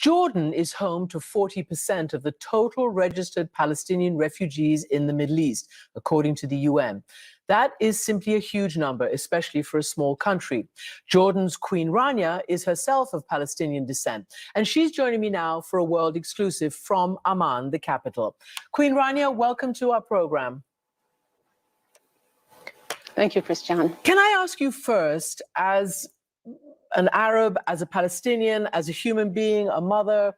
Jordan is home to 40% of the total registered Palestinian refugees in the Middle East, according to the UN. That is simply a huge number, especially for a small country. Jordan's Queen Rania is herself of Palestinian descent, and she's joining me now for a world exclusive from Amman, the capital. Queen Rania, welcome to our program. Thank you, Christiane. Can I ask you first, as an Arab, as a Palestinian, as a human being, a mother,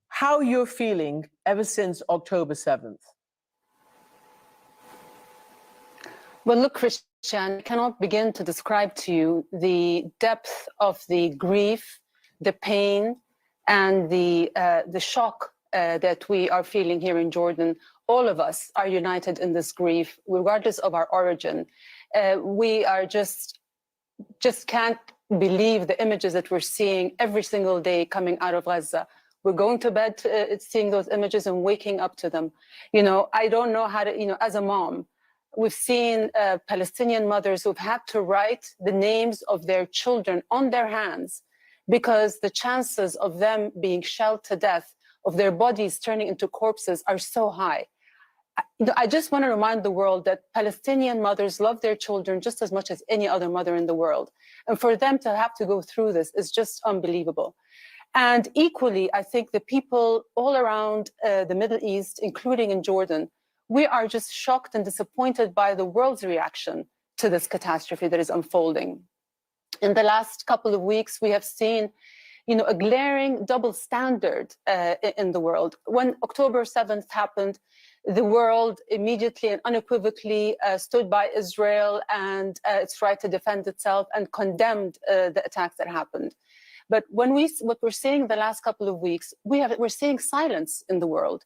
how you're feeling ever since October 7th? Well, look, Christiane, I cannot begin to describe to you the depth of the grief, the pain, and the shock that we are feeling here in Jordan. All of us are united in this grief, regardless of our origin. We are just can't believe the images that we're seeing every single day coming out of Gaza. We're going to bed seeing those images and waking up to them. You know, I don't know how to, you know, as a mom, we've seen Palestinian mothers who've had to write the names of their children on their hands because the chances of them being shelled to death, of their bodies turning into corpses, are so high. I just want to remind the world that Palestinian mothers love their children just as much as any other mother in the world. And for them to have to go through this is just unbelievable. And equally, I think the people all around the Middle East, including in Jordan, we are just shocked and disappointed by the world's reaction to this catastrophe that is unfolding. In the last couple of weeks, we have seen, you know, a glaring double standard in the world. When October 7th happened, the world immediately and unequivocally stood by Israel and its right to defend itself and condemned the attacks that happened. But what we're seeing the last couple of weeks, we're seeing silence in the world.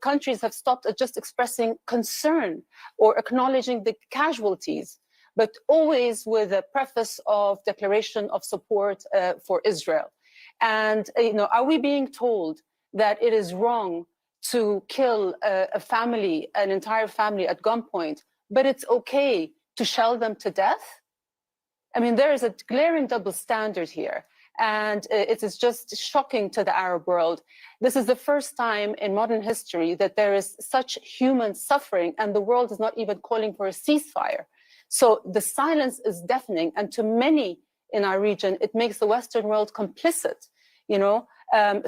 Countries have stopped at just expressing concern or acknowledging the casualties, but always with a preface of declaration of support for Israel. And are we being told that it is wrong to kill an entire family at gunpoint, but it's okay to shell them to death? I mean, there is a glaring double standard here, and it is just shocking to the Arab world. This is the first time in modern history that there is such human suffering, and the world is not even calling for a ceasefire. So the silence is deafening, and to many in our region, it makes the Western world complicit,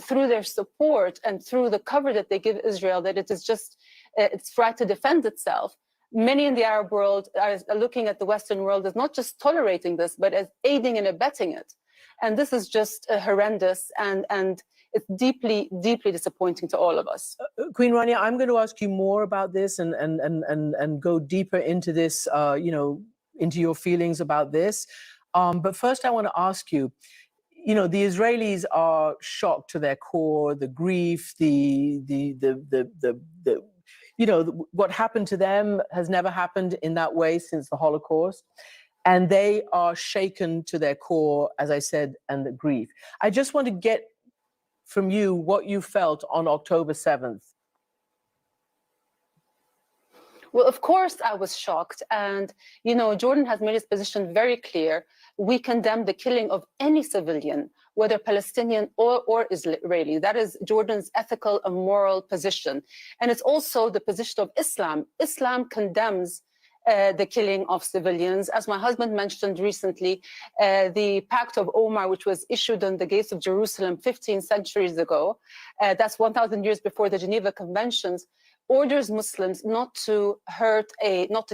through their support and through the cover that they give Israel, that it is just its right to defend itself. Many in the Arab world are looking at the Western world as not just tolerating this, but as aiding and abetting it. And this is just horrendous, and it's deeply, deeply disappointing to all of us. Queen Rania, I'm going to ask you more about this and go deeper into this, into your feelings about this. But first, I want to ask you, the Israelis are shocked to their core, the grief, what happened to them has never happened in that way since the Holocaust. And they are shaken to their core, as I said, and the grief. I just want to get from you what you felt on October 7th. Well, of course, I was shocked. And, Jordan has made his position very clear. We condemn the killing of any civilian, whether Palestinian or Israeli. That is Jordan's ethical and moral position. And it's also the position of Islam. Islam condemns the killing of civilians. As my husband mentioned recently, the Pact of Omar, which was issued on the gates of Jerusalem 15 centuries ago, that's 1,000 years before the Geneva Conventions, orders Muslims not to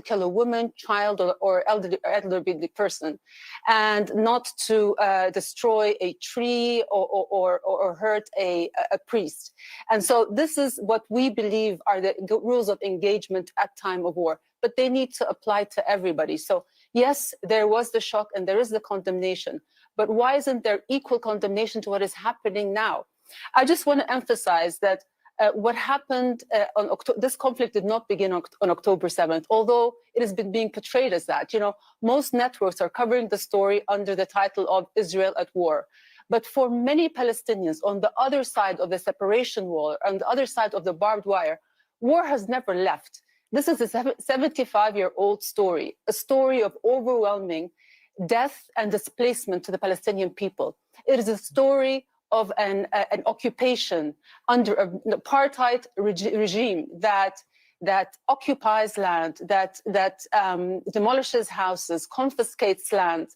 kill a woman, child, or elderly person, and not to destroy a tree or hurt a priest. And so this is what we believe are the rules of engagement at time of war, but they need to apply to everybody. So yes, there was the shock and there is the condemnation, but why isn't there equal condemnation to what is happening now? I just want to emphasize that what happened on this conflict did not begin on October 7th, although it has been being portrayed as that. Most networks are covering the story under the title of Israel at War. But for many Palestinians on the other side of the separation wall, on the other side of the barbed wire, war has never left. This is a 75-year-old story, a story of overwhelming death and displacement to the Palestinian people. It is a story of an occupation under an apartheid regime that occupies land, that demolishes houses, confiscates land,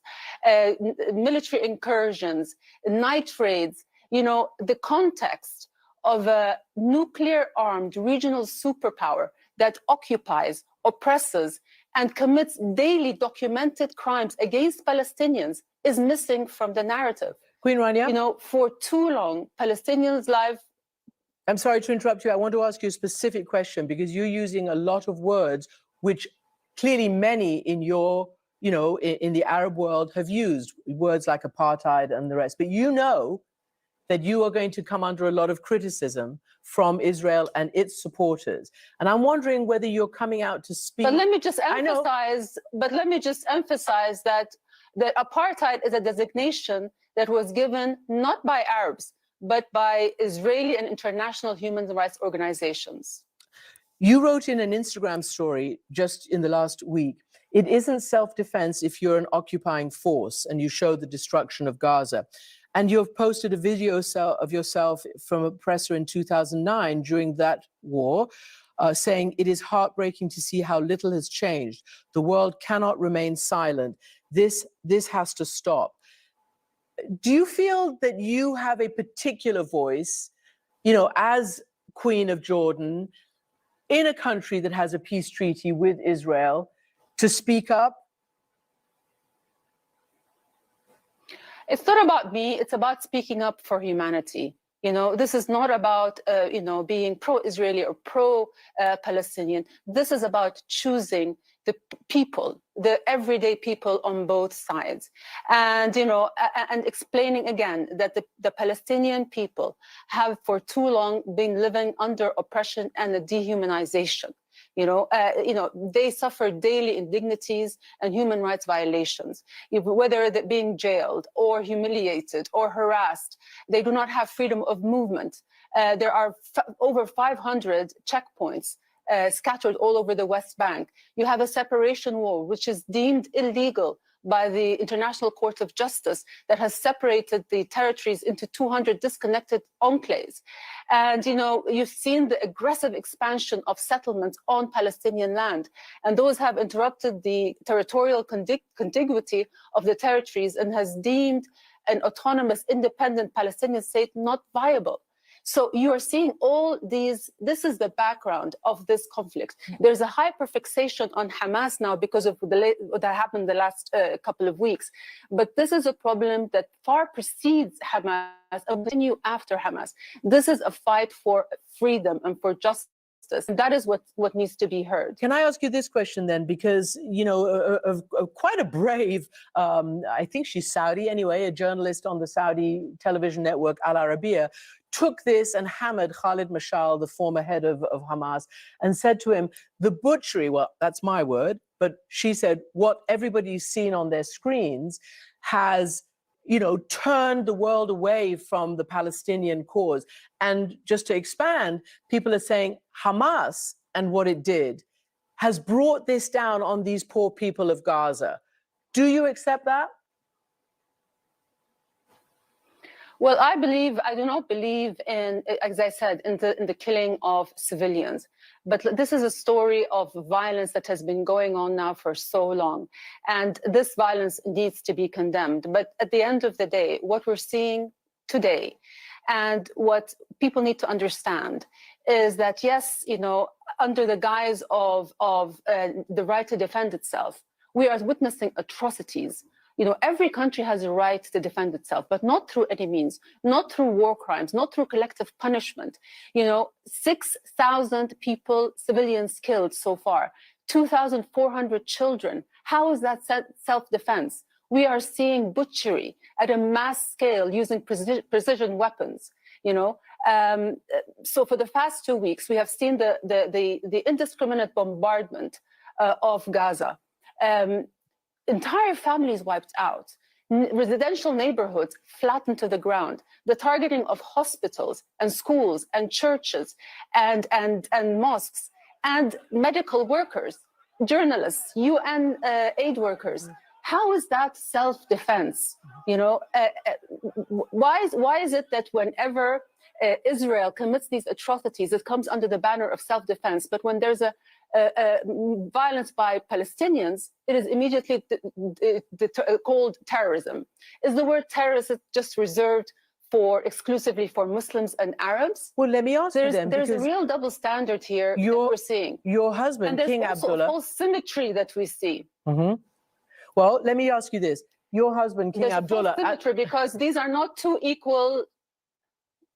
military incursions, night raids. The context of a nuclear-armed regional superpower that occupies, oppresses, and commits daily documented crimes against Palestinians is missing from the narrative. Queen Rania? For too long, Palestinians' life... I'm sorry to interrupt you. I want to ask you a specific question because you're using a lot of words which clearly many in in the Arab world have used, words like apartheid and the rest. But that you are going to come under a lot of criticism from Israel and its supporters. And I'm wondering whether you're coming out to speak... But let me just emphasize that apartheid is a designation that was given not by Arabs, but by Israeli and international human rights organizations. You wrote in an Instagram story just in the last week, it isn't self-defense if you're an occupying force, and you show the destruction of Gaza. And you have posted a video of yourself from a presser in 2009 during that war, saying, "It is heartbreaking to see how little has changed. The world cannot remain silent. This has to stop." Do you feel that you have a particular voice, as Queen of Jordan, in a country that has a peace treaty with Israel, to speak up? It's not about me, it's about speaking up for humanity. You know, this is not about, being pro-Israeli or pro-Palestinian. This is about choosing the people, the everyday people on both sides. And, and explaining again that the Palestinian people have for too long been living under oppression and a dehumanization. They suffer daily indignities and human rights violations, whether they're being jailed or humiliated or harassed. They do not have freedom of movement. There are over 500 checkpoints scattered all over the West Bank. You have a separation wall, which is deemed illegal by the International Court of Justice, that has separated the territories into 200 disconnected enclaves. And, you've seen the aggressive expansion of settlements on Palestinian land. And those have interrupted the territorial contiguity of the territories and has deemed an autonomous, independent Palestinian state not viable. So you are seeing all these, this is the background of this conflict. There's a hyperfixation on Hamas now because of what happened the last couple of weeks. But this is a problem that far precedes Hamas and continue after Hamas. This is a fight for freedom and for justice. And that is what needs to be heard. Can I ask you this question then? Because, quite a brave, I think she's Saudi anyway, a journalist on the Saudi television network Al Arabiya, took this and hammered Khalid Mashal, the former head of Hamas, and said to him, the butchery, well, that's my word, but she said, what everybody's seen on their screens has turned the world away from the Palestinian cause. And just to expand, people are saying Hamas and what it did has brought this down on these poor people of Gaza. Do you accept that? Well, I do not believe in, as I said, in the killing of civilians. But this is a story of violence that has been going on now for so long. And this violence needs to be condemned. But at the end of the day, what we're seeing today and what people need to understand is that, yes, under the guise of the right to defend itself, we are witnessing atrocities. Every country has a right to defend itself, but not through any means, not through war crimes, not through collective punishment. 6,000 people, civilians killed so far, 2,400 children. How is that self-defense? We are seeing butchery at a mass scale using precision weapons. So for the past 2 weeks, we have seen the indiscriminate bombardment of Gaza. Entire families wiped out, residential neighborhoods flattened to the ground, the targeting of hospitals and schools and churches and mosques and medical workers, journalists, UN aid workers. How is that self-defense? Why is it that whenever Israel commits these atrocities, it comes under the banner of self-defense, but when there's a violence by Palestinians, it is immediately called terrorism? Is the word terrorist just reserved exclusively for Muslims and Arabs? Well, let me ask you then, there's a real double standard here that we're seeing. Your husband, King Abdullah. And there's also false symmetry that we see. Mm-hmm. Well, let me ask you this. Your husband, King Abdullah. There's false symmetry because these are not two equal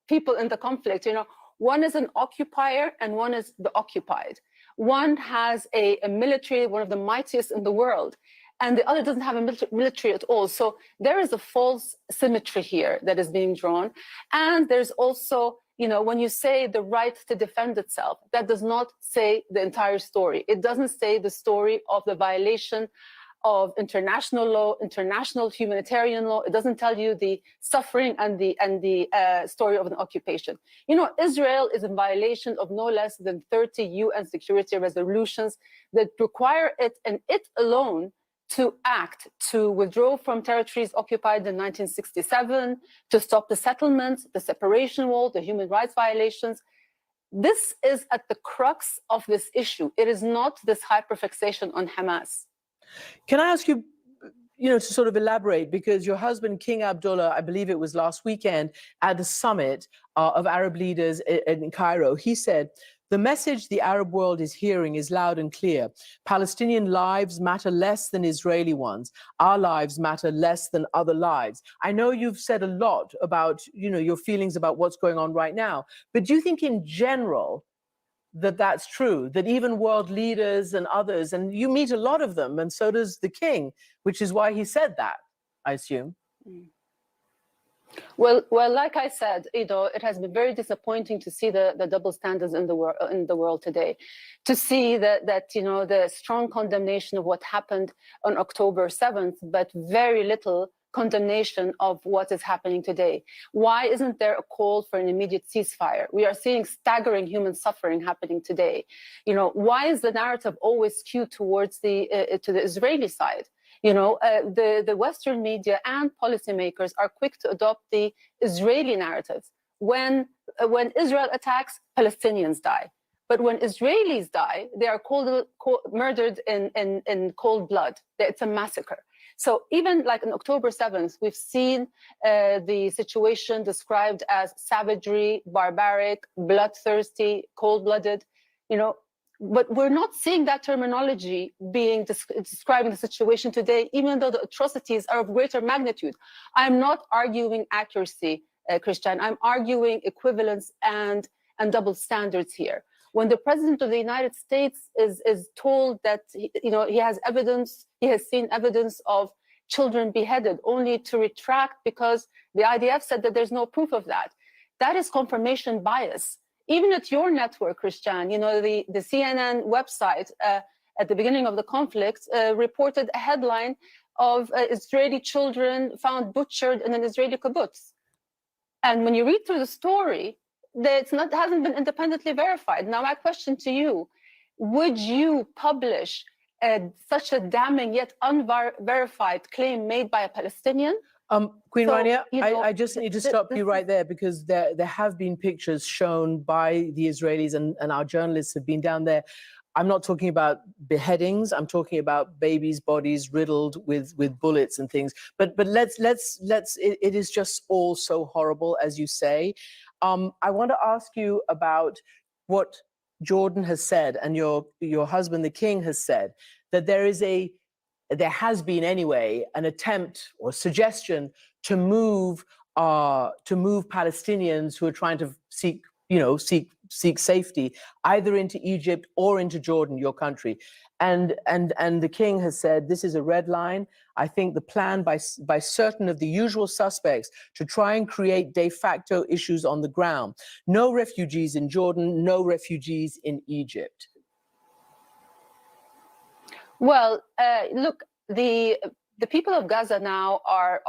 people in the conflict. One is an occupier and one is the occupied. One has a military, one of the mightiest in the world, and the other doesn't have a military at all. So there is a false symmetry here that is being drawn. And there's also, when you say the right to defend itself, that does not say the entire story. It doesn't say the story of the violation of international law, international humanitarian law. It doesn't tell you the suffering and the story of an occupation. Israel is in violation of no less than 30 UN security resolutions that require it and it alone to act, to withdraw from territories occupied in 1967, to stop the settlements, the separation wall, the human rights violations. This is at the crux of this issue. It is not this hyperfixation on Hamas. Can I ask you, to sort of elaborate, because your husband, King Abdullah, I believe it was last weekend at the summit of Arab leaders in Cairo, he said, The message the Arab world is hearing is loud and clear. Palestinian lives matter less than Israeli ones. Our lives matter less than other lives. I know you've said a lot about, your feelings about what's going on right now, but do you think in general that that's true, that even world leaders and others, and you meet a lot of them, and so does the king, which is why he said that, I assume? Well, like I said, it has been very disappointing to see the double standards in the world today, to see that the strong condemnation of what happened on October 7th, but very little condemnation of what is happening today. Why isn't there a call for an immediate ceasefire? We are seeing staggering human suffering happening today. Why is the narrative always skewed towards to the Israeli side? The Western media and policymakers are quick to adopt the Israeli narrative. When Israel attacks, Palestinians die. But when Israelis die, they are murdered in cold blood. It's a massacre. So even like on October 7th, we've seen the situation described as savagery, barbaric, bloodthirsty, cold-blooded, but we're not seeing that terminology being describing the situation today, even though the atrocities are of greater magnitude. I'm not arguing accuracy, Christiane. I'm arguing equivalence and double standards here. When the president of the United States is told that he has seen evidence of children beheaded, only to retract because the IDF said that there's no proof of that, that is confirmation bias. Even at your network, Christiane, the CNN website at the beginning of the conflict reported a headline of Israeli children found butchered in an Israeli kibbutz. And when you read through the story, hasn't been independently verified. Now, my question to you, would you publish such a damning yet unverified claim made by a Palestinian? Queen Rania, I just need to stop you right there, because there have been pictures shown by the Israelis, and our journalists have been down there. I'm not talking about beheadings. I'm talking about babies' bodies riddled with bullets and things. But let's it is just all so horrible, as you say. I want to ask you about what Jordan has said, and your husband, the king, has said, that there has been anyway an attempt or suggestion to move Palestinians who are trying to seek safety either into Egypt or into Jordan, your country. And the king has said this is a red line. I think the plan by certain of the usual suspects to try and create de facto issues on the ground. No refugees in Jordan, no refugees in Egypt. Well, look, the people of Gaza now are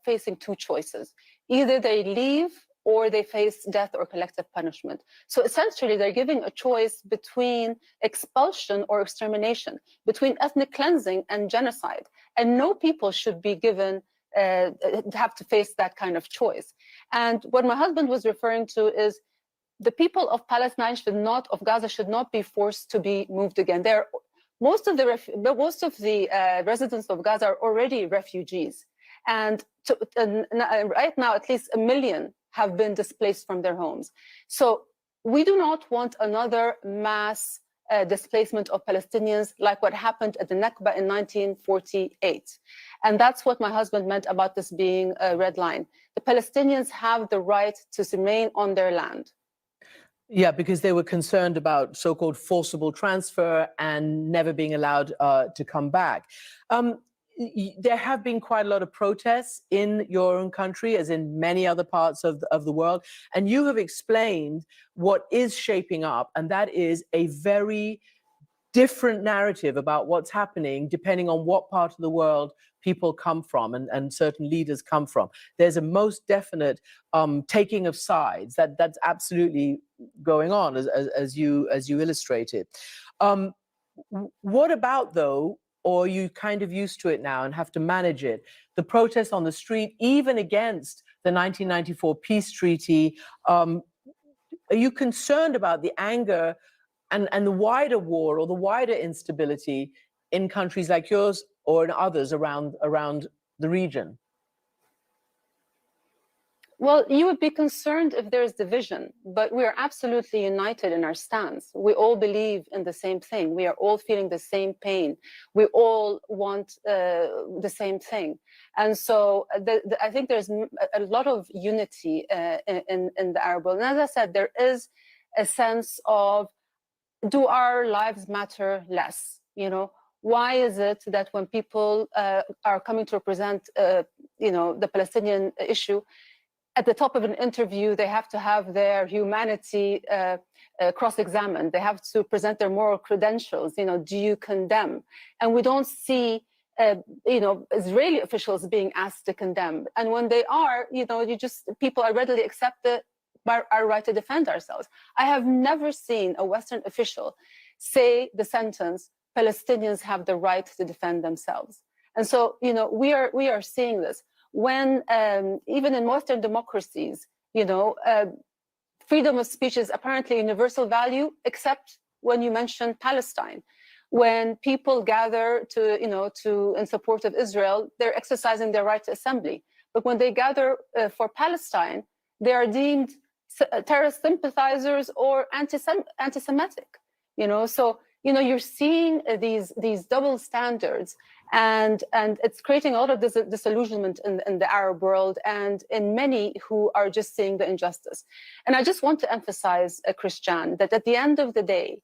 facing two choices. Either they leave or they face death or collective punishment. So essentially, they're giving a choice between expulsion or extermination, between ethnic cleansing and genocide. And no people should be given have to face that kind of choice. And what my husband was referring to is the people of Palestine of Gaza should not be forced to be moved again. Most of the residents of Gaza are already refugees, and right now at least 1 million have been displaced from their homes. So we do not want another mass displacement of Palestinians like what happened at the Nakba in 1948. And that's what my husband meant about this being a red line. The Palestinians have the right to remain on their land. Yeah, because they were concerned about so-called forcible transfer and never being allowed to come back. There have been quite a lot of protests in your own country, as in many other parts of the world. And you have explained what is shaping up, and that is a very different narrative about what's happening depending on what part of the world people come from and certain leaders come from. There's a most definite taking of sides that's absolutely going on, as you illustrated. What about, though, or are you kind of used to it now and have to manage it, the protests on the street, even against the 1994 peace treaty? Are you concerned about the anger and the wider war or the wider instability in countries like yours or in others around the region? Well, you would be concerned if there's division, but we are absolutely united in our stance. We all believe in the same thing. We are all feeling the same pain. We all want the same thing. And so I think there's a lot of unity in the Arab world. And as I said, there is a sense of, do our lives matter less? You know, why is it that when people are coming to represent, the Palestinian issue, at the top of an interview, they have to have their humanity cross-examined. They have to present their moral credentials. You know, do you condemn? And we don't see, Israeli officials being asked to condemn. And when they are, people are readily accepted by our right to defend ourselves. I have never seen a Western official say the sentence, Palestinians have the right to defend themselves. And so, we are seeing this. When even in Western democracies, freedom of speech is apparently a universal value, except when you mention Palestine. When people gather in support of Israel, they're exercising their right to assembly. But when they gather for Palestine, they are deemed terrorist sympathizers or anti-Semitic. So you're seeing these double standards. And it's creating a lot of disillusionment in the Arab world and in many who are just seeing the injustice. And I just want to emphasize, Christiane, that at the end of the day,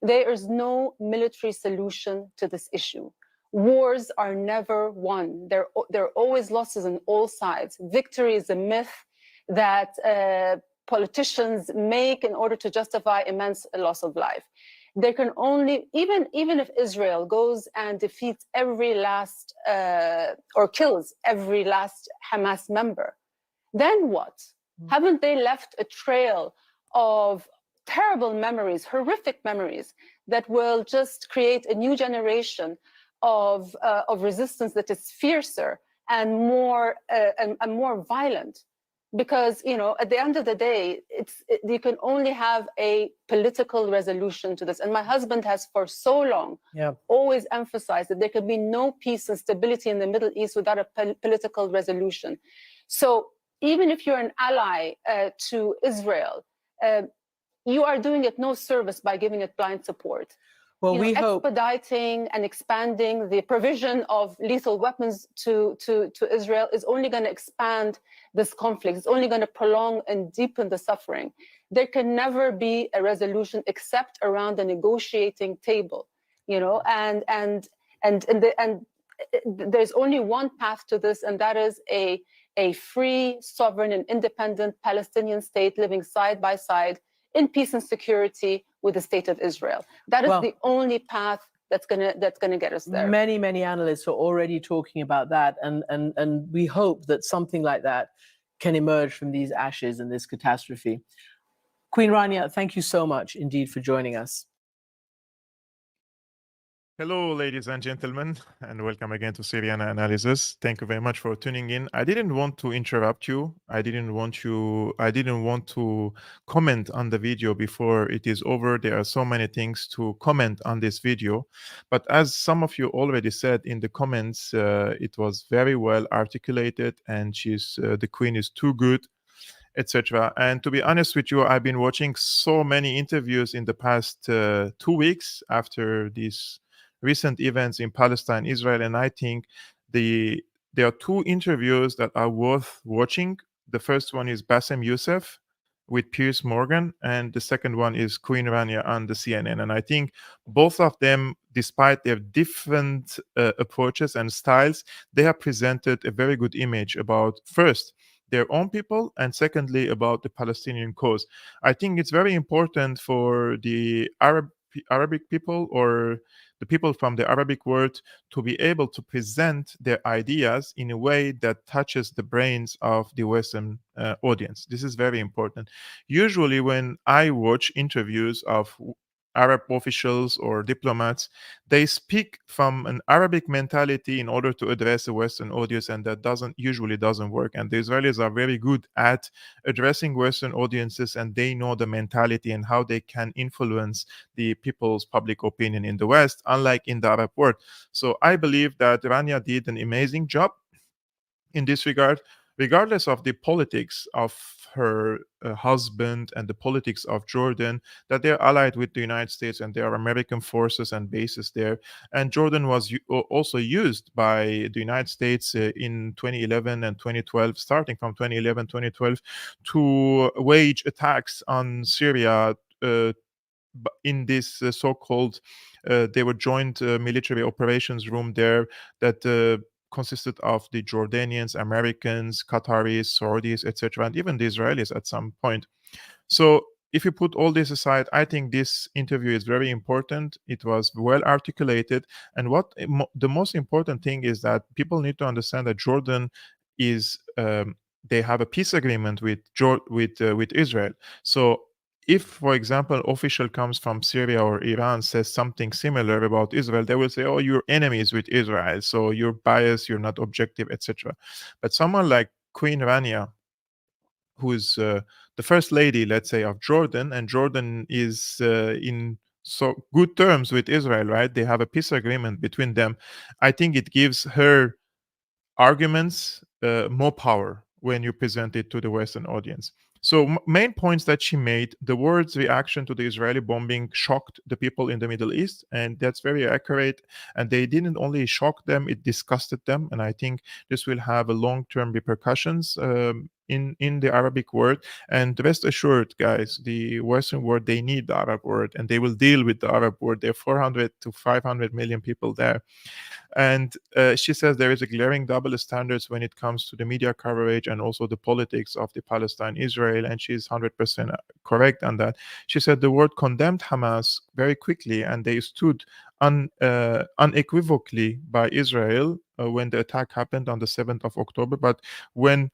there is no military solution to this issue. Wars are never won. There are always losses on all sides. Victory is a myth that politicians make in order to justify immense loss of life. There can only, even if Israel goes and defeats every last or kills every last Hamas member, then what? Haven't they left a trail of terrible memories, horrific memories, that will just create a new generation of resistance that is fiercer and more violent? Because at the end of the day, you can only have a political resolution to this. And my husband has for so long always emphasized that there can be no peace and stability in the Middle East without a political resolution. So even if you're an ally to Israel, you are doing it no service by giving it blind support. Well, we hope expediting and expanding the provision of lethal weapons to Israel is only going to expand this conflict. It's only going to prolong and deepen the suffering. There can never be a resolution except around the negotiating table, and there's only one path to this, and that is a free, sovereign, and independent Palestinian state living side by side in peace and security with the state of Israel. That is the only path that's gonna get us there. Many analysts are already talking about that, and we hope that something like that can emerge from these ashes and this catastrophe. Queen Rania, thank you so much indeed for joining us. Hello, ladies and gentlemen, and welcome again to Syriana Analysis. Thank you very much for tuning in. I didn't want to interrupt you. I didn't want to comment on the video before it is over. There are so many things to comment on this video. But as some of you already said in the comments, it was very well articulated, and the Queen is too good, etc. And to be honest with you, I've been watching so many interviews in the past 2 weeks after these recent events in Palestine, Israel, and I think there are 2 interviews that are worth watching. The first one is Bassem Youssef with Piers Morgan, and the second one is Queen Rania on the CNN. And I think both of them, despite their different approaches and styles, they have presented a very good image about, first, their own people, and secondly, about the Palestinian cause. I think it's very important for the Arabic people, or the people from the Arabic world, to be able to present their ideas in a way that touches the brains of the Western audience. This is very important. Usually when I watch interviews of Arab officials or diplomats, they speak from an Arabic mentality in order to address a Western audience, and that usually doesn't work. And the Israelis are very good at addressing Western audiences, and they know the mentality and how they can influence the people's public opinion in the West, unlike in the Arab world. So I believe that Rania did an amazing job in this regard. regardless of the politics of her husband and the politics of Jordan, that they're allied with the United States and there are American forces and bases there. And Jordan was also used by the United States in 2011 and 2012, starting from 2011, 2012, to wage attacks on Syria in this so-called they were joint military operations room there that consisted of the Jordanians, Americans, Qataris, Saudis, etc., and even the Israelis at some point. So if you put all this aside, I think this interview is very important. It was well articulated, and what the most important thing is that people need to understand that Jordan is they have a peace agreement with Israel. So if, for example, official comes from Syria or Iran says something similar about Israel, they will say, "Oh, you're enemies with Israel, so you're biased, you're not objective, etc." But someone like Queen Rania, who is the first lady, let's say, of Jordan, and Jordan is in so good terms with Israel, right? They have a peace agreement between them. I think it gives her arguments more power when you present it to the Western audience. So main points that she made: the world's reaction to the Israeli bombing shocked the people in the Middle East, and that's very accurate. And they didn't only shock them, it disgusted them. And I think this will have a long-term repercussions in the Arabic world. And rest assured, guys, the Western world, they need the Arab world, and they will deal with the Arab world. There are 400 to 500 million people there. And she says there is a glaring double standards when it comes to the media coverage and also the politics of the Palestine-Israel, and she's 100% correct on that. She said the world condemned Hamas very quickly, and they stood unequivocally by Israel when the attack happened on the 7th of October. But when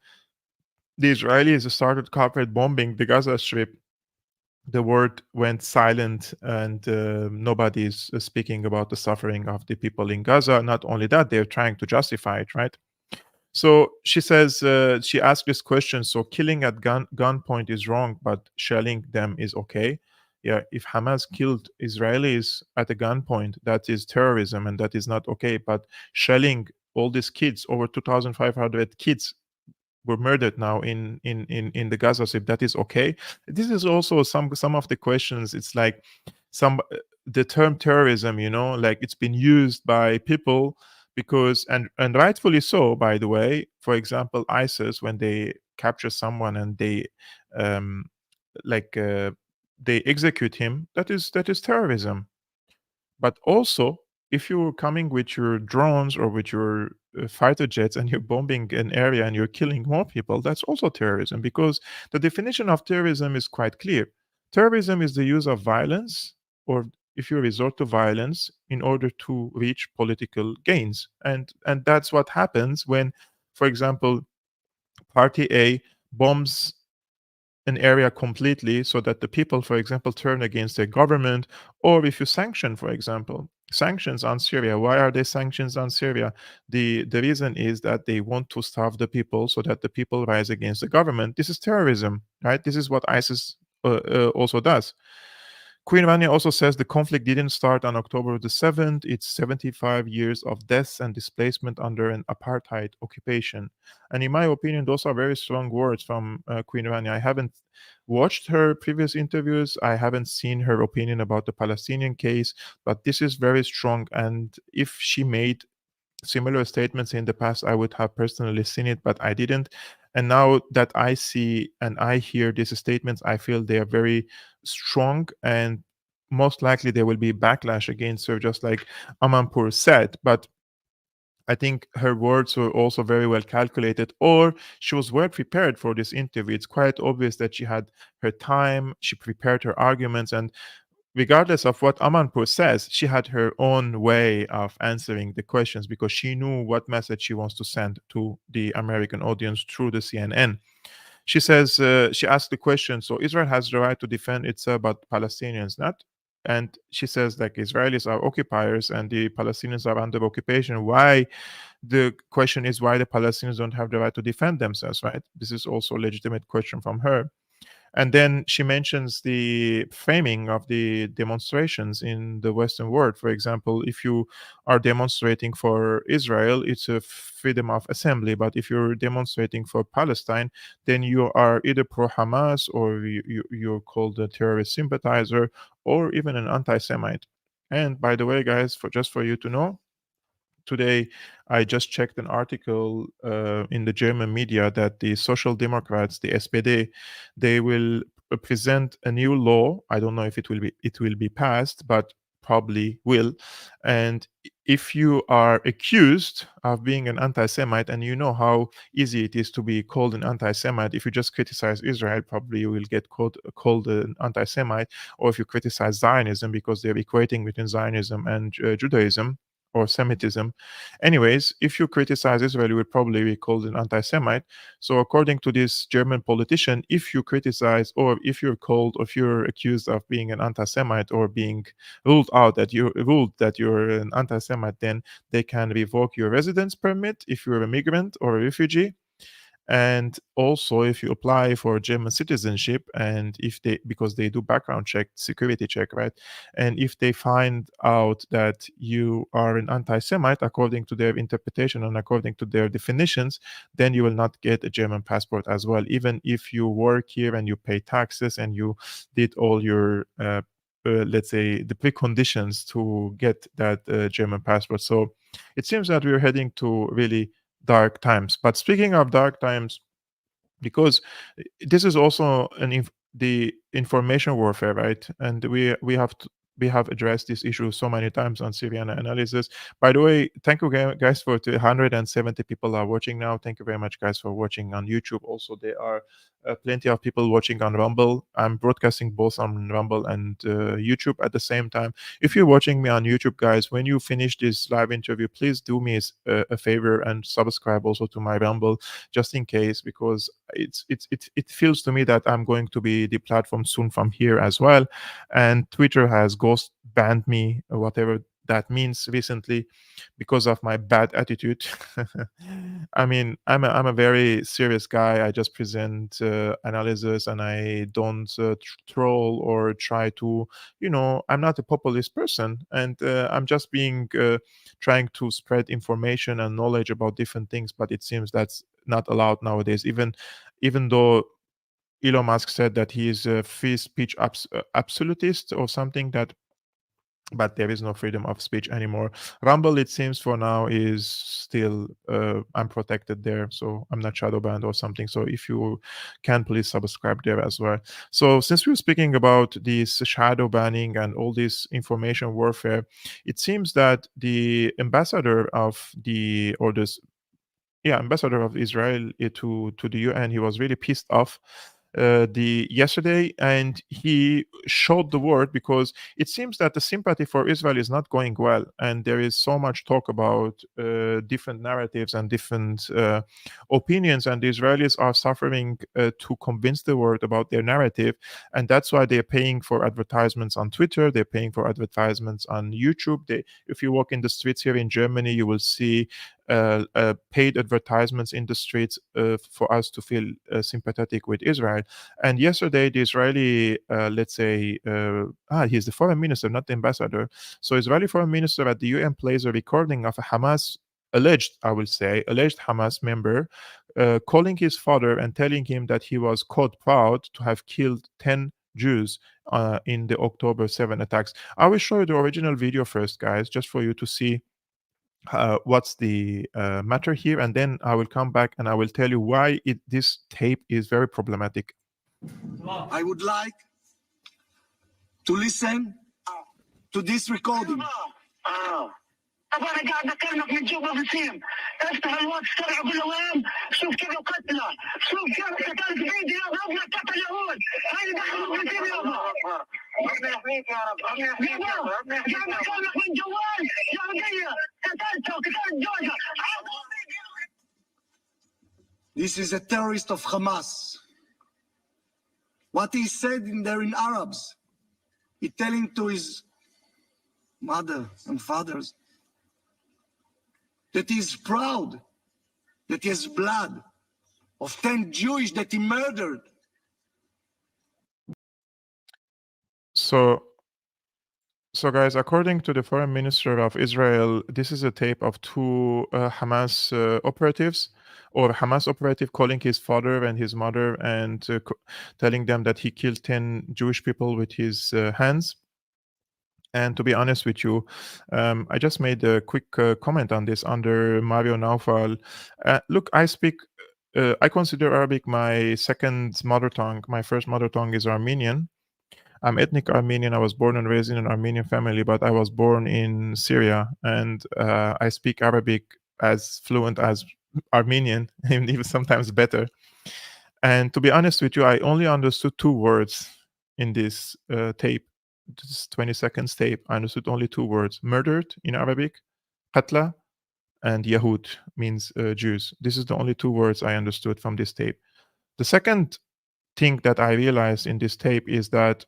the Israelis started corporate bombing the Gaza Strip, the world went silent, and nobody is speaking about the suffering of the people in Gaza. Not only that, they're trying to justify it, right? So she says, she asked this question: so killing at gunpoint is wrong, but shelling them is okay? Yeah, if Hamas killed Israelis at a gunpoint, that is terrorism and that is not okay. But shelling all these kids, over 2,500 kids were murdered now in the Gaza Strip, that is okay? This is also some of the questions. It's like the term terrorism, like it's been used by people because, and rightfully so, by the way. For example, ISIS, when they capture someone and they they execute him, that is terrorism. But also, if you're coming with your drones or with your fighter jets and you're bombing an area and you're killing more people, that's also terrorism, because the definition of terrorism is quite clear. Terrorism is the use of violence, or if you resort to violence in order to reach political gains. And that's what happens when, for example, Party A bombs an area completely so that the people, for example, turn against their government. Or if you sanction, for example, sanctions on Syria. Why are there sanctions on Syria? The reason is that they want to starve the people so that the people rise against the government. This is terrorism, right? This is what ISIS also does. Queen Rania also says the conflict didn't start on October the 7th. It's 75 years of deaths and displacement under an apartheid occupation. And in my opinion, those are very strong words from Queen Rania. I haven't watched her previous interviews. I haven't seen her opinion about the Palestinian case, but this is very strong. And if she made similar statements in the past, I would have personally seen it, but I didn't. And now that I see and I hear these statements, I feel they are very strong, and most likely there will be backlash against her, just like Amanpour said. But I think her words were also very well calculated, or she was well prepared for this interview. It's quite obvious that she had her time, she prepared her arguments, and regardless of what Amanpour says, she had her own way of answering the questions because she knew what message she wants to send to the American audience through the CNN. She says, she asked the question, so Israel has the right to defend itself, but Palestinians not? And she says, like, Israelis are occupiers and the Palestinians are under occupation. Why? The question is why the Palestinians don't have the right to defend themselves, right? This is also a legitimate question from her. And then she mentions the framing of the demonstrations in the Western world. For example, if you are demonstrating for Israel, it's a freedom of assembly. But if you're demonstrating for Palestine, then you are either pro-Hamas, or you're called a terrorist sympathizer, or even an anti-Semite. And by the way, guys, just for you to know, today I just checked an article in the German media that the Social Democrats, the SPD, they will present a new law. I don't know if it will be passed, but probably will. And if you are accused of being an anti-Semite, and you know how easy it is to be called an anti-Semite, if you just criticize Israel, probably you will get called an anti-Semite. Or if you criticize Zionism, because they're equating between Zionism and Judaism or Semitism. Anyways, if you criticize Israel, you will probably be called an anti-Semite. So according to this German politician, if you criticize, or if you're accused of being an anti-Semite, or being ruled that you're an anti-Semite, then they can revoke your residence permit if you're a migrant or a refugee. And also, if you apply for German citizenship, and because they do background check, security check, right? And if they find out that you are an anti-Semite, according to their interpretation and according to their definitions, then you will not get a German passport as well, even if you work here and you pay taxes and you did all your let's say the preconditions to get that German passport. So it seems that we're heading to really dark times. But speaking of dark times, because this is also the information warfare, right? And we have addressed this issue so many times on Syriana Analysis. By the way, thank you guys for 170 people are watching now. Thank you very much, guys, for watching on YouTube. Also, there are plenty of people watching on Rumble. I'm broadcasting both on Rumble and YouTube at the same time. If you're watching me on YouTube, guys, when you finish this live interview, please do me a favor and subscribe also to my Rumble, just in case, because it feels to me that I'm going to be deplatformed soon from here as well. And Twitter has ghost banned me, whatever that means, recently, because of my bad attitude. I mean, I'm a very serious guy. I just present analysis, and I don't troll or try to, I'm not a populist person, and I'm just trying to spread information and knowledge about different things. But it seems that's not allowed nowadays, even though Elon Musk said that he is a free speech absolutist or something, but there is no freedom of speech anymore. Rumble, it seems for now, is still unprotected there, so I'm not shadow banned or something. So if you can, please subscribe there as well. So since we're speaking about this shadow banning and all this information warfare, it seems that the ambassador of ambassador of Israel to the UN, he was really pissed off yesterday, and he showed the world, because it seems that the sympathy for Israel is not going well, and there is so much talk about different narratives and different opinions, and the Israelis are suffering to convince the world about their narrative, and that's why they're paying for advertisements on Twitter, they're paying for advertisements on YouTube. If you walk in the streets here in Germany, you will see paid advertisements in the streets for us to feel sympathetic with Israel. And yesterday, the Israeli, he's the foreign minister, not the ambassador. So Israeli foreign minister at the UN plays a recording of a alleged Hamas member calling his father and telling him that he was caught proud to have killed 10 Jews in the October 7 attacks. I will show you the original video first, guys, just for you to see what's the matter here, and then I will come back and I will tell you why this tape is very problematic. I would like to listen to this recording. طب انا قاعد اكلمك من جوا بسيم، افتح الواتس تبع بالوام، شوف كيف قتله، شوف كيف قتلت بايدي يابا، ابنك قتل يهود، هاي دخلوا بسيم يابا. ربنا يحميك يا رب، ربنا يحميك يا رب، ربنا يحميك. قاعد اكلمك من جوال يهوديه، قتلته وقتلت جوزها. This is a terrorist of Hamas. What he said there in Arabs, he telling to his mother and fathers that he is proud that he has blood of 10 Jewish that he murdered. So guys, according to the foreign minister of Israel, this is a tape of two Hamas operatives, or Hamas operative calling his father and his mother and telling them that he killed 10 Jewish people with his hands. And to be honest with you, I just made a quick comment on this under Mario Naufal. Look, I consider Arabic my second mother tongue. My first mother tongue is Armenian. I'm ethnic Armenian. I was born and raised in an Armenian family, but I was born in Syria, and I speak Arabic as fluent as Armenian, and even sometimes better. And to be honest with you, I only understood 2 words in this tape, this 20 seconds tape. I understood only 2 words: murdered in Arabic, qatla, and Yahud means Jews. This is the only 2 words I understood from this tape. The second thing that I realized in this tape is that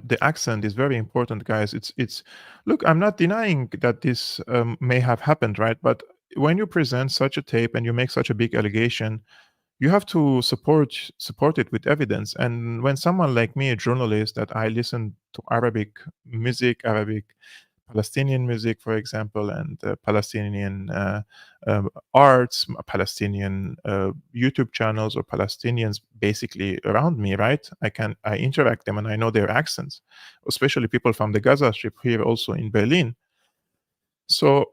the accent is very important, guys. It's look, I'm not denying that this may have happened, right? But when you present such a tape and you make such a big allegation, you have to support it with evidence. And when someone like me, a journalist, that I listen to Arabic music, Arabic Palestinian music, for example, and Palestinian arts, Palestinian YouTube channels, or Palestinians basically around me, right? I interact them and I know their accents, especially people from the Gaza Strip here also in Berlin. So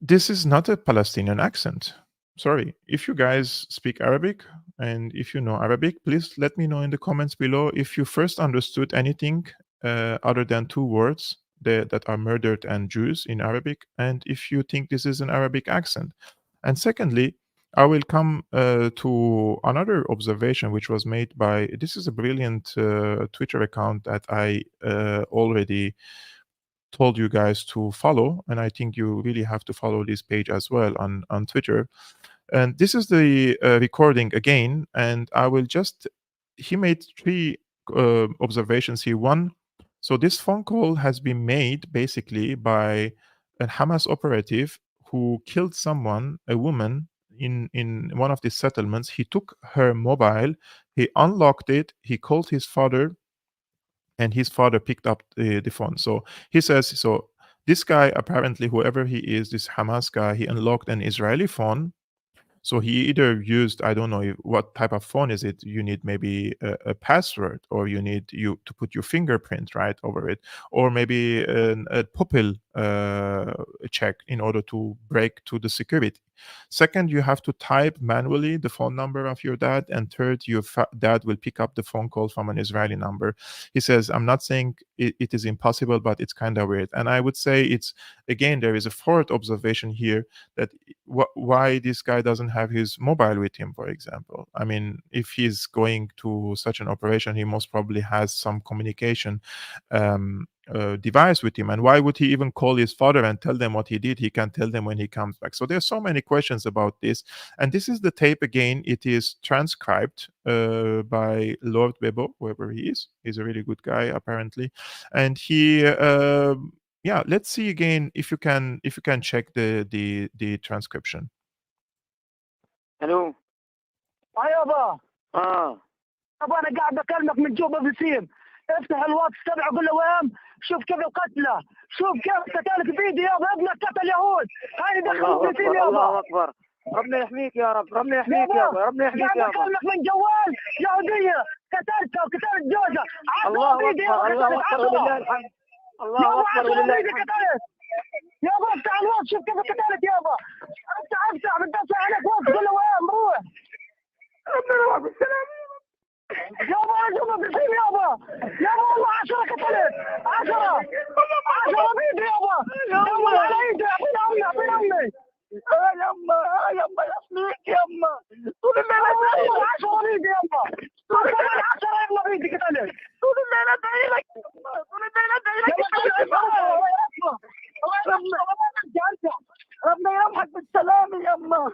this is not a Palestinian accent. Sorry. If you guys speak Arabic and if you know Arabic, please let me know in the comments below if you first understood anything other than 2 words that are murdered and Jews in Arabic, and if you think this is an Arabic accent. And secondly, I will come to another observation which was made by, this is a brilliant Twitter account that I already told you guys to follow, and I think you really have to follow this page as well on Twitter. And this is the recording again, and I will just, he made 3 observations here. One, so this phone call has been made basically by a Hamas operative who killed someone, a woman, in one of these settlements. He took her mobile, he unlocked it, he called his father, and his father picked up the phone. So he says, so this guy, apparently, whoever he is, this Hamas guy, he unlocked an Israeli phone. So he either used, I don't know what type of phone is it. You need maybe a password, or you need you to put your fingerprint right over it, or maybe a pupil check in order to break to the security. Second, you have to type manually the phone number of your dad, and third, your dad will pick up the phone call from an Israeli number. He says, I'm not saying it is impossible, but it's kind of weird. And I would say it's, again, there is a fourth observation here, that why this guy doesn't have his mobile with him, for example. I mean, if he's going to such an operation, he most probably has some communication device with him. And why would he even call his father and tell them what he did? He can tell them when he comes back. So there's so many questions about this. And this is the tape again. It is transcribed by Lord Bebo, whoever he is. He's a really good guy, apparently. And he yeah, let's see again if you can check the transcription. الو يابا يابا انا قاعد بكلمك من جوبا بسيم. افتح الواتس تبعه قول له وين شوف كيف القتله، شوف كيف قتلك فيديو يابا، ابنك قتل يهود، هاي دخلوا فلسطين يابا. الله اكبر، ربنا يحميك يا رب، ربنا يحميك يابا، ربنا يحميك يابا. قاعد بكلمك من جوال يهوديه قتلتها وقتلت جوزها. الله اكبر، الله اكبر ولله الحمد. الله اكبر ولله الحمد. يابا افتح الواتس شوف كيف قتلت يابا. افتح بتدفع عليك واتس قول له وين بروح. ربنا يوفقك بالسلامه يابا. يابا بسيم يابا، يابا والله 10 قتلت، 10 بيدي يابا. يابا على ايدي، اعطيني امي اعطيني امي. يما يما يحميك يما. طول الليل ادعي لك. 10 بيدي يما، طول الليل 10 يما بيدي قتلت. طول الليل ادعي لك، طول الليل ادعي لك. ربنا يرحمك بالسلامه يما.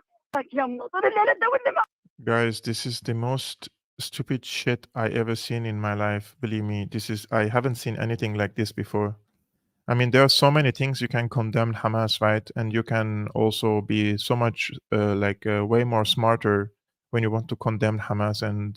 يما طول الليل ادعي لك. Guys, this is the most stupid shit I ever seen in my life. Believe me, I haven't seen anything like this before. I mean, there are so many things you can condemn Hamas, right? And you can also be so much way more smarter when you want to condemn Hamas and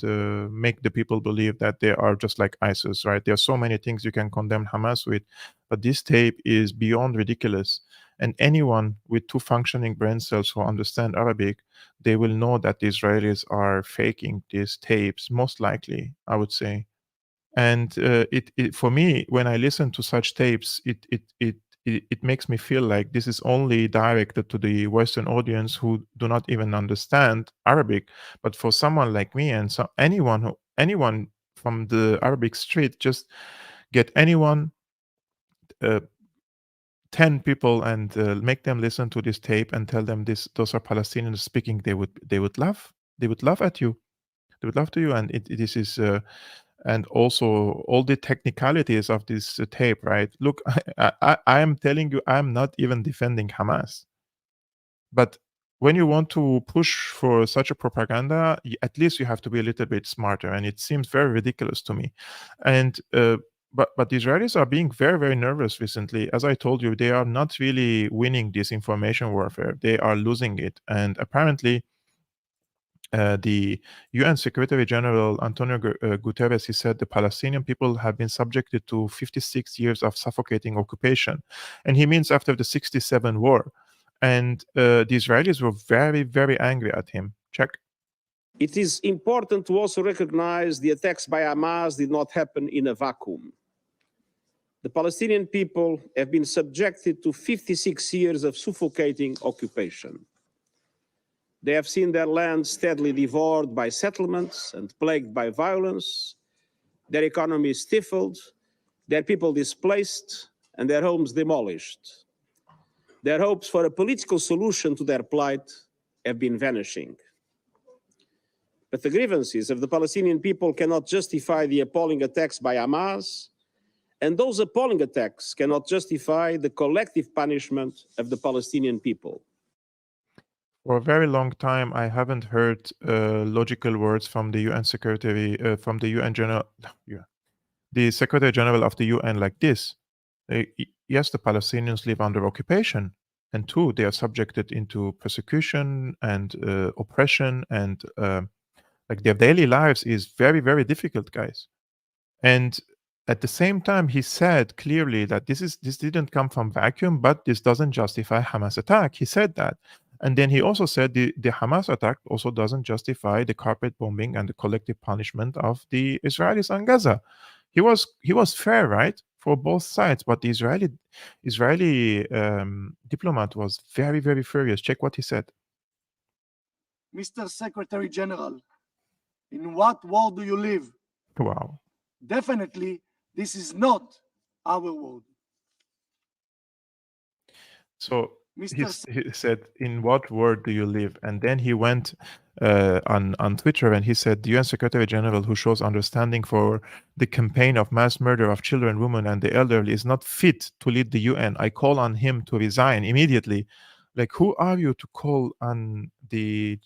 make the people believe that they are just like ISIS, right? There are so many things you can condemn Hamas with, but this tape is beyond ridiculous. And anyone with 2 functioning brain cells who understand Arabic, they will know that the Israelis are faking these tapes, most likely, I would say. And it for me, when I listen to such tapes, it makes me feel like this is only directed to the Western audience who do not even understand Arabic. But for someone like me and anyone from the Arabic street, just get anyone, 10 people, and make them listen to this tape and tell them those are Palestinians speaking, they would laugh. They would laugh at you. They would laugh to you, and this is. And also all the technicalities of this tape, right? Look, I am telling you, I'm not even defending Hamas. But when you want to push for such a propaganda, at least you have to be a little bit smarter. And it seems very ridiculous to me. And but the Israelis are being very, very nervous recently. As I told you, they are not really winning this information warfare. They are losing it. And apparently, the UN Secretary General Antonio Guterres, he said the Palestinian people have been subjected to 56 years of suffocating occupation. And he means after the 67 war. And the Israelis were very, very angry at him. Check. It is important to also recognize the attacks by Hamas did not happen in a vacuum. The Palestinian people have been subjected to 56 years of suffocating occupation. They have seen their land steadily devoured by settlements and plagued by violence, their economy stifled, their people displaced, and their homes demolished. Their hopes for a political solution to their plight have been vanishing. But the grievances of the Palestinian people cannot justify the appalling attacks by Hamas, and those appalling attacks cannot justify the collective punishment of the Palestinian people. For a very long time, I haven't heard logical words from the UN Secretary, from the UN General, the Secretary General of the UN like this. Yes, the Palestinians live under occupation, and 2, they are subjected into persecution and oppression, and like their daily lives is very, very difficult, guys. And at the same time, he said clearly that this didn't come from vacuum, but this doesn't justify Hamas attack. He said that. And then he also said the Hamas attack also doesn't justify the carpet bombing and the collective punishment of the Israelis on Gaza. He was fair, right, for both sides, but the Israeli diplomat was very, very furious. Check what he said. Mr. Secretary General, in what world do you live? Wow. Definitely, this is not our world. So Mr. he said, "In what world do you live?" And then he went on Twitter and he said, "The UN Secretary General who shows understanding for the campaign of mass murder of children, women, and the elderly is not fit to lead the UN. I call on him to resign immediately." Like, who are you to call on the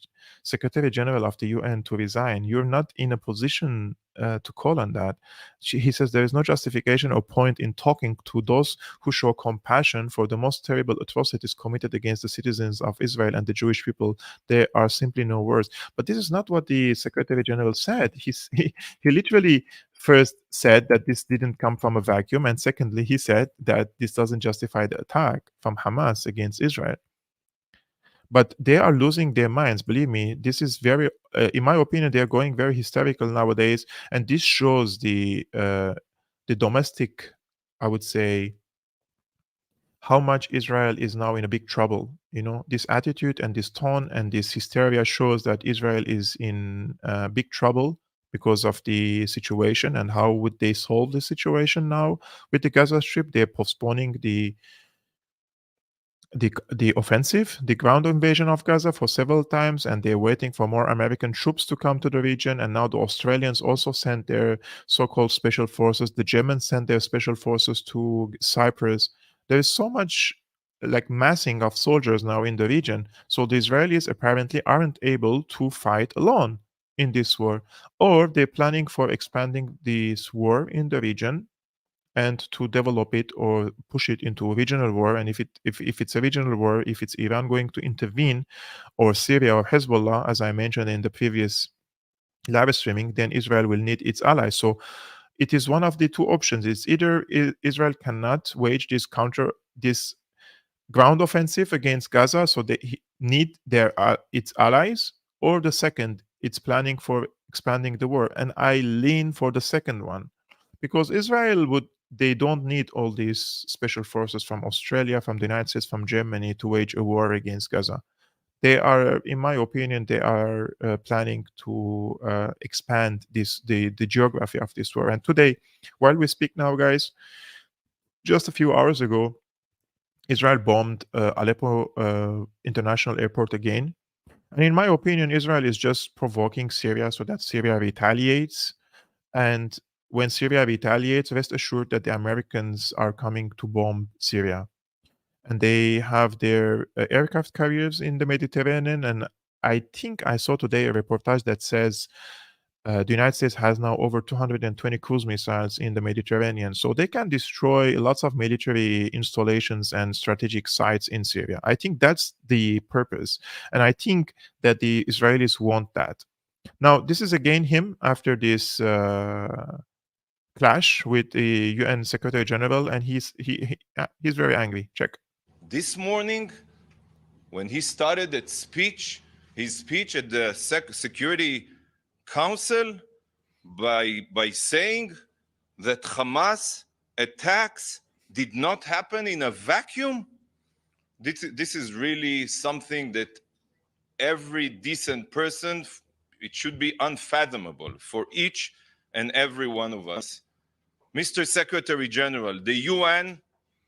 Secretary General of the UN to resign? You're not in a position to call on that. He says there is no justification or point in talking to those who show compassion for the most terrible atrocities committed against the citizens of Israel and the Jewish people. There are simply no words. But this is not what the Secretary General said. He literally first said that this didn't come from a vacuum, and secondly, he said that this doesn't justify the attack from Hamas against Israel. But they are losing their minds. Believe me, this is very, in my opinion, they are going very hysterical nowadays, and this shows the domestic, I would say, how much Israel is now in a big trouble. You know, this attitude and this tone and this hysteria shows that Israel is in big trouble because of the situation. And how would they solve the situation now with the Gaza Strip? They're postponing the offensive, the ground invasion of Gaza for several times, and they're waiting for more American troops to come to the region. And now the Australians also sent their so-called special forces. The Germans sent their special forces to Cyprus. There is so much like massing of soldiers now in the region. So the Israelis apparently aren't able to fight alone in this war, or they're planning for expanding this war in the region and to develop it or push it into a regional war. And if it's a regional war, if it's Iran going to intervene, or Syria or Hezbollah, as I mentioned in the previous live streaming, then Israel will need its allies. So it is one of the two options. It's either Israel cannot wage this ground offensive against Gaza, so they need its allies, or the second, it's planning for expanding the war. And I lean for the second one, because they don't need all these special forces from Australia, from the United States, from Germany to wage a war against Gaza. They are, in my opinion, planning to expand the geography of this war. And today, while we speak now, guys, just a few hours ago, Israel bombed Aleppo International Airport again. And in my opinion, Israel is just provoking Syria so that Syria retaliates. And when Syria retaliates, rest assured that the Americans are coming to bomb Syria. And they have their aircraft carriers in the Mediterranean. And I think I saw today a reportage that says the United States has now over 220 cruise missiles in the Mediterranean. So they can destroy lots of military installations and strategic sites in Syria. I think that's the purpose. And I think that the Israelis want that. Now, this is again him after this clash with the UN Secretary General, and he's very angry. Check. This morning, when he started his speech at the Security Council by saying that Hamas attacks did not happen in a vacuum, this is really something that every decent person, it should be unfathomable for each and every one of us. Mr. Secretary General, the UN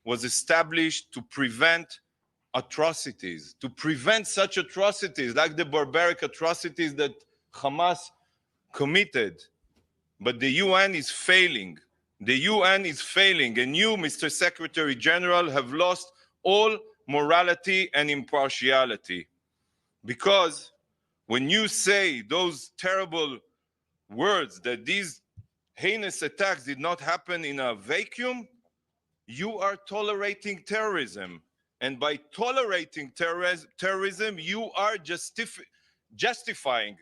was established to prevent atrocities, to prevent such atrocities like the barbaric atrocities that Hamas committed. But the UN is failing. The UN is failing, and you, Mr. Secretary General, have lost all morality and impartiality. Because when you say those terrible words that these heinous attacks did not happen in a vacuum, you are tolerating terrorism. And by tolerating terrorism, you are justifying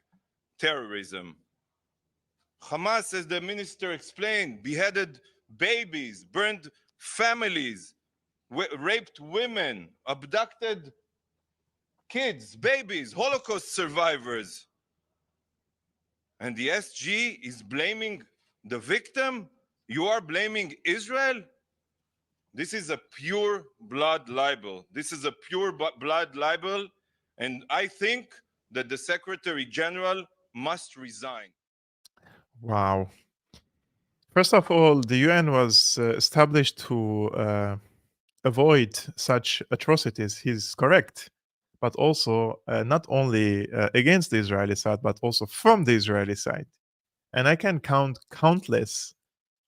terrorism. Hamas, as the minister explained, beheaded babies, burned families, raped women, abducted kids, babies, Holocaust survivors. And the SG is blaming the victim? You are blaming Israel? This is a pure blood libel. This is a pure blood libel, and I think that the Secretary General must resign. Wow. First of all, the UN was established to avoid such atrocities. He's correct. But also not only against the Israeli side, but also from the Israeli side. And I can count countless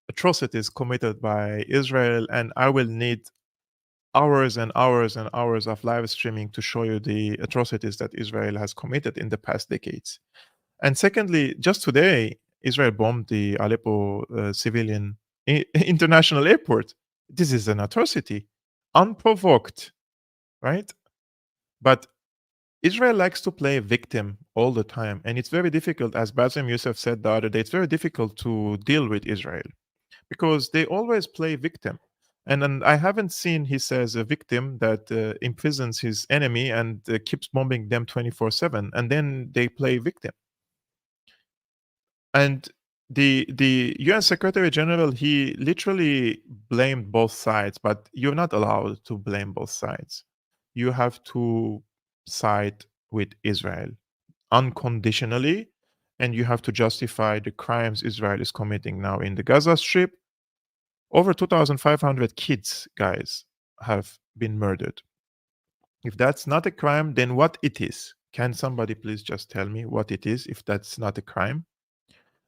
atrocities committed by Israel, and I will need hours and hours and hours of live streaming to show you the atrocities that Israel has committed in the past decades. And secondly, just today, Israel bombed the Aleppo civilian international airport. This is an atrocity, unprovoked, right? But Israel likes to play victim all the time. And it's very difficult, as Bassem Youssef said the other day, it's very difficult to deal with Israel because they always play victim. And I haven't seen, he says, a victim that imprisons his enemy and keeps bombing them 24/7, and then they play victim. And the UN Secretary General, he literally blamed both sides, but you're not allowed to blame both sides. You have to side with Israel unconditionally, and you have to justify the crimes Israel is committing now in the Gaza Strip. Over 2,500 kids, guys, have been murdered. If that's not a crime, then what it is? Can somebody please just tell me what it is if that's not a crime?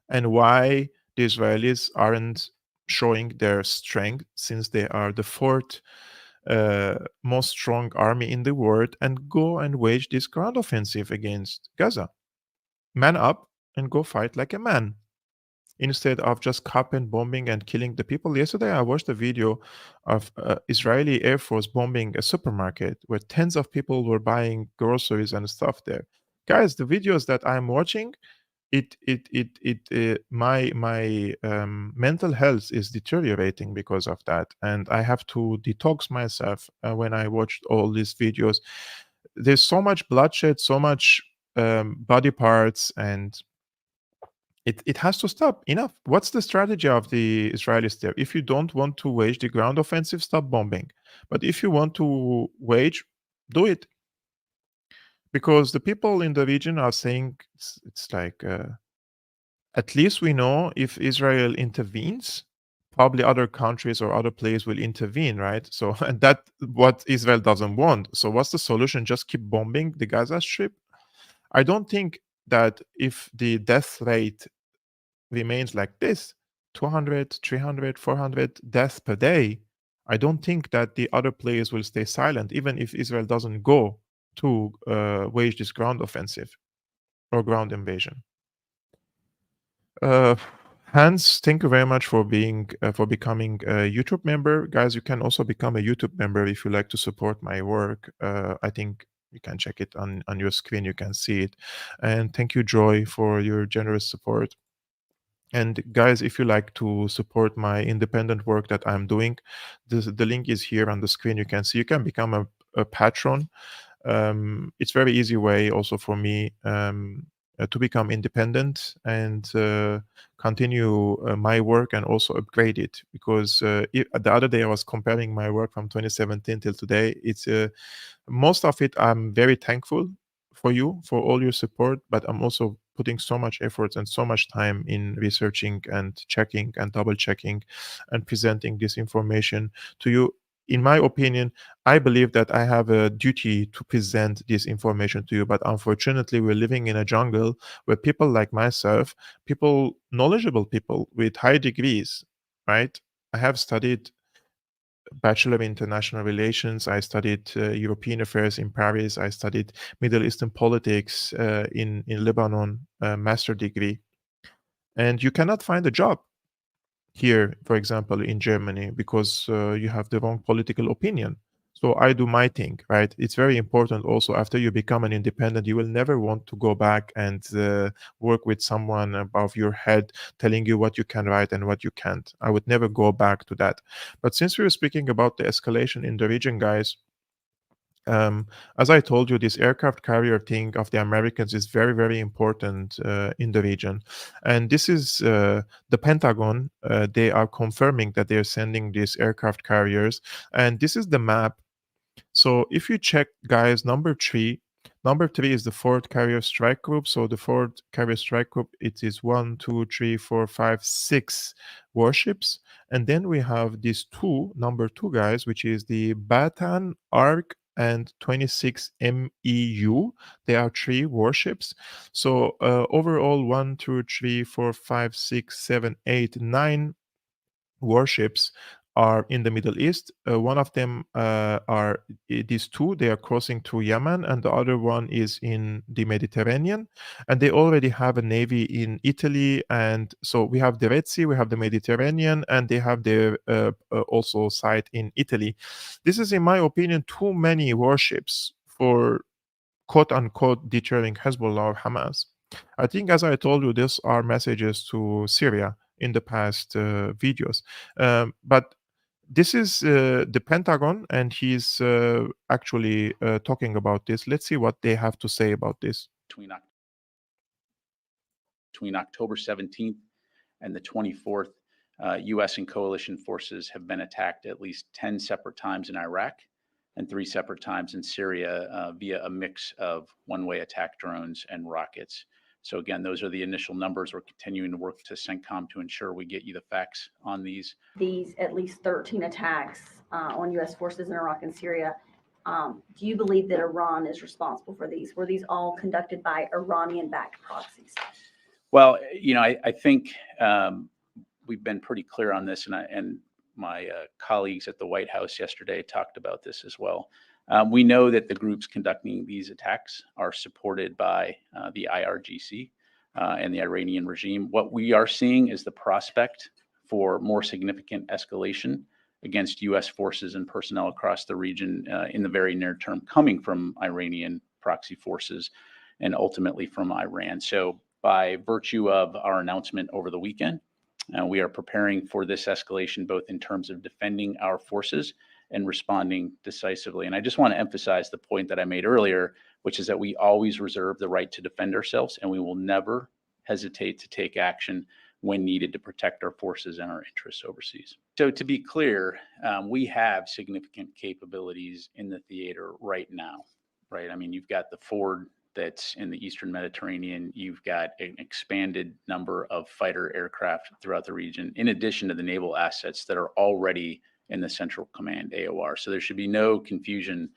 And why the Israelis aren't showing their strength, since they are the fourth most strong army in the world, and go and wage this ground offensive against Gaza. Man up and go fight like a man. instead of just cop and bombing and killing the people. Yesterday, I watched a video of Israeli Air Force bombing a supermarket where tens of people were buying groceries and stuff there. Guys, the videos that I'm watching, my mental health is deteriorating because of that, and I have to detox myself when I watched all these videos. There's so much bloodshed, so much body parts, and it has to stop. Enough. What's the strategy of the Israelis there? If you don't want to wage the ground offensive, stop bombing. But if you want to wage, do it. Because the people in the region are saying it's like, at least we know if Israel intervenes, probably other countries or other players will intervene, right? So, and that what Israel doesn't want. So what's the solution? Just keep bombing the Gaza Strip? I don't think that if the death rate remains like this, 200, 300, 400 deaths per day, I don't think that the other players will stay silent, even if Israel doesn't go to wage this ground offensive or ground invasion. Hans, thank you very much for being for becoming a YouTube member. Guys, you can also become a YouTube member if you like to support my work. I think you can check it on your screen. You can see it. And thank you, Joy, for your generous support. And guys, if you like to support my independent work that I'm doing, the link is here on the screen. You can see you can become a patron. It's very easy way also for me to become independent and continue my work and also upgrade it, because the other day I was comparing my work from 2017 till today. It's most of it I'm very thankful for you for all your support, but I'm also putting so much effort and so much time in researching and checking and double checking and presenting this information to you. In my opinion, I believe that I have a duty to present this information to you, but unfortunately, we're living in a jungle where people like myself, people, knowledgeable people with high degrees, right? I have studied Bachelor of International Relations. I studied European Affairs in Paris. I studied Middle Eastern politics in Lebanon, master degree. And you cannot find a job here, for example, in Germany, because you have the wrong political opinion. So I do my thing, right? It's very important also, after you become an independent, you will never want to go back and work with someone above your head telling you what you can write and what you can't. I would never go back to that. But since we were speaking about the escalation in the region, guys, as I told you, this aircraft carrier thing of the Americans is very, very important in the region. And this is the Pentagon. They are confirming that they are sending these aircraft carriers. And this is the map. So if you check, guys, number three is the Forward Carrier Strike Group. So the Forward Carrier Strike Group, it is 1, 2, 3, 4, 5, 6 warships. And then we have these number two, guys, which is the Batan, Ark, and 26 MEU. They are 3 warships. So overall, 1, 2, 3, 4, 5, 6, 7, 8, 9 warships are in the Middle East. One of them are these 2. They are crossing through Yemen, and the other one is in the Mediterranean. And they already have a navy in Italy. And so we have the Red Sea, we have the Mediterranean, and they have their also site in Italy. This is, in my opinion, too many warships for quote unquote deterring Hezbollah or Hamas. I think, as I told you, these are messages to Syria in the past videos. But this is the Pentagon, and he's actually talking about this. Let's see what they have to say about this. Between October 17th and the 24th, U.S. and coalition forces have been attacked at least 10 separate times in Iraq and 3 separate times in Syria via a mix of one-way attack drones and rockets. So again, those are the initial numbers. We're continuing to work to CENTCOM to ensure we get you the facts on these. These at least 13 attacks on U.S. forces in Iraq and Syria. Do you believe that Iran is responsible for these? Were these all conducted by Iranian-backed proxies? Well, you know, I think we've been pretty clear on this, and my colleagues at the White House yesterday talked about this as well. We know that the groups conducting these attacks are supported by the IRGC. and the Iranian regime. What we are seeing is the prospect for more significant escalation against U.S. forces and personnel across the region in the very near term, coming from Iranian proxy forces and ultimately from Iran. So by virtue of our announcement over the weekend, we are preparing for this escalation, both in terms of defending our forces and responding decisively. And I just want to emphasize the point that I made earlier, which is that we always reserve the right to defend ourselves, and we will never hesitate to take action when needed to protect our forces and our interests overseas. So to be clear, we have significant capabilities in the theater right now, right? I mean, you've got the Ford that's in the Eastern Mediterranean. You've got an expanded number of fighter aircraft throughout the region, in addition to the naval assets that are already in the Central Command AOR. So there should be no confusion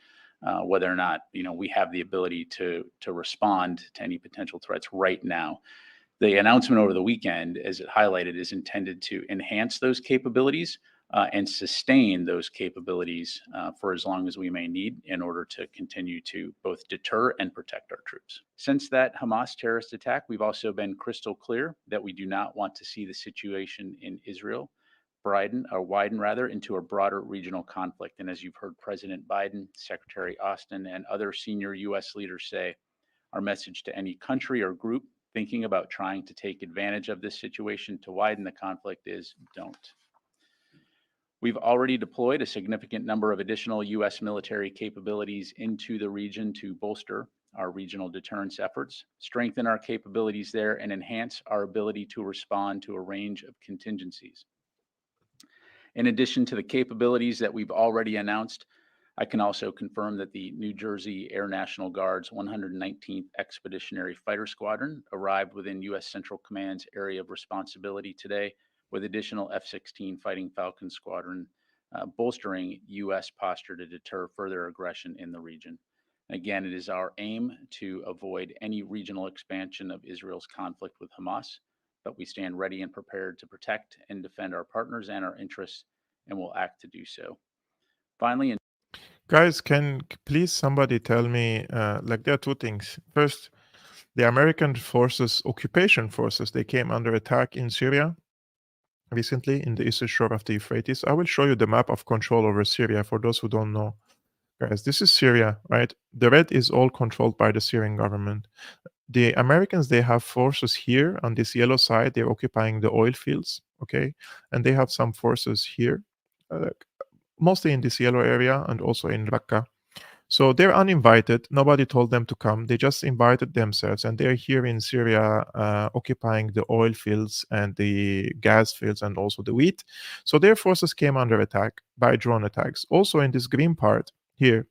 whether or not we have the ability to respond to any potential threats right now. The announcement over the weekend, as it highlighted, is intended to enhance those capabilities and sustain those capabilities for as long as we may need in order to continue to both deter and protect our troops. Since that Hamas terrorist attack, we've also been crystal clear that we do not want to see the situation in Israel widen into a broader regional conflict. And as you've heard President Biden, Secretary Austin, and other senior U.S. leaders say, our message to any country or group thinking about trying to take advantage of this situation to widen the conflict is don't. We've already deployed a significant number of additional U.S. military capabilities into the region to bolster our regional deterrence efforts, strengthen our capabilities there, and enhance our ability to respond to a range of contingencies. In addition to the capabilities that we've already announced, I can also confirm that the New Jersey Air National Guard's 119th Expeditionary Fighter Squadron arrived within U.S. Central Command's area of responsibility today, with additional F-16 Fighting Falcon Squadron, bolstering U.S. posture to deter further aggression in the region. Again, it is our aim to avoid any regional expansion of Israel's conflict with Hamas, but we stand ready and prepared to protect and defend our partners and our interests, and will act to do so. Finally, Guys, can please somebody tell me, there are two things. First, the American forces, occupation forces, they came under attack in Syria recently in the eastern shore of the Euphrates. I will show you the map of control over Syria for those who don't know. Guys, this is Syria, right? The red is all controlled by the Syrian government. The Americans, they have forces here on this yellow side. They're occupying the oil fields, okay? And they have some forces here, mostly in this yellow area and also in Raqqa. So they're uninvited. Nobody told them to come. They just invited themselves, and they're here in Syria occupying the oil fields and the gas fields and also the wheat. So their forces came under attack by drone attacks. Also in this green part here,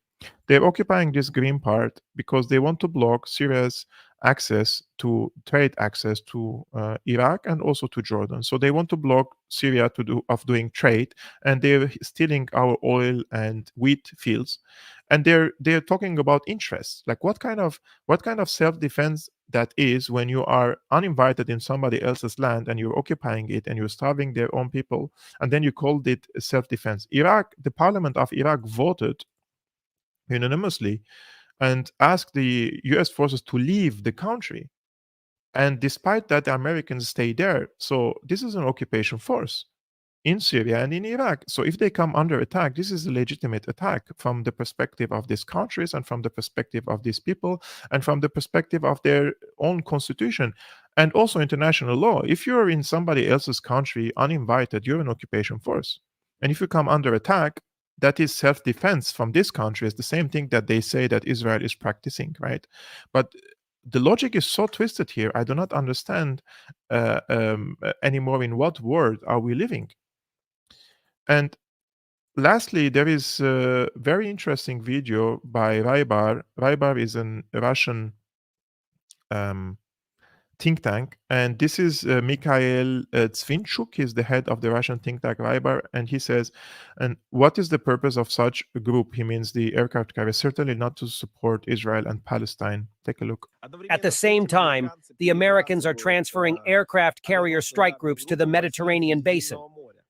they're occupying this green part because they want to block Syria's trade access to Iraq and also to Jordan. So they want to block Syria of doing trade, and they're stealing our oil and wheat fields. And they're talking about interests. Like what kind of self-defense that is when you are uninvited in somebody else's land and you're occupying it and you're starving their own people, and then you called it self-defense. Iraq, the parliament of Iraq voted unanimously and asked the US forces to leave the country. And despite that, the Americans stay there. So this is an occupation force in Syria and in Iraq. So if they come under attack, this is a legitimate attack from the perspective of these countries and from the perspective of these people and from the perspective of their own constitution and also international law. If you're in somebody else's country uninvited, you're an occupation force. And if you come under attack, that is self-defense from this country. Is the same thing that they say that Israel is practicing, right? But the logic is so twisted here. I do not understand anymore in what world are we living. And lastly, there is a very interesting video by Rybar. Rybar is a Russian think tank, and this is Mikhail Zvinchuk. He's the head of the Russian think tank Rybar, and he says, and what is the purpose of such a group? He means the aircraft carrier, certainly not to support Israel and Palestine. Take a look. At the same time, the Americans are transferring aircraft carrier strike groups to the Mediterranean basin.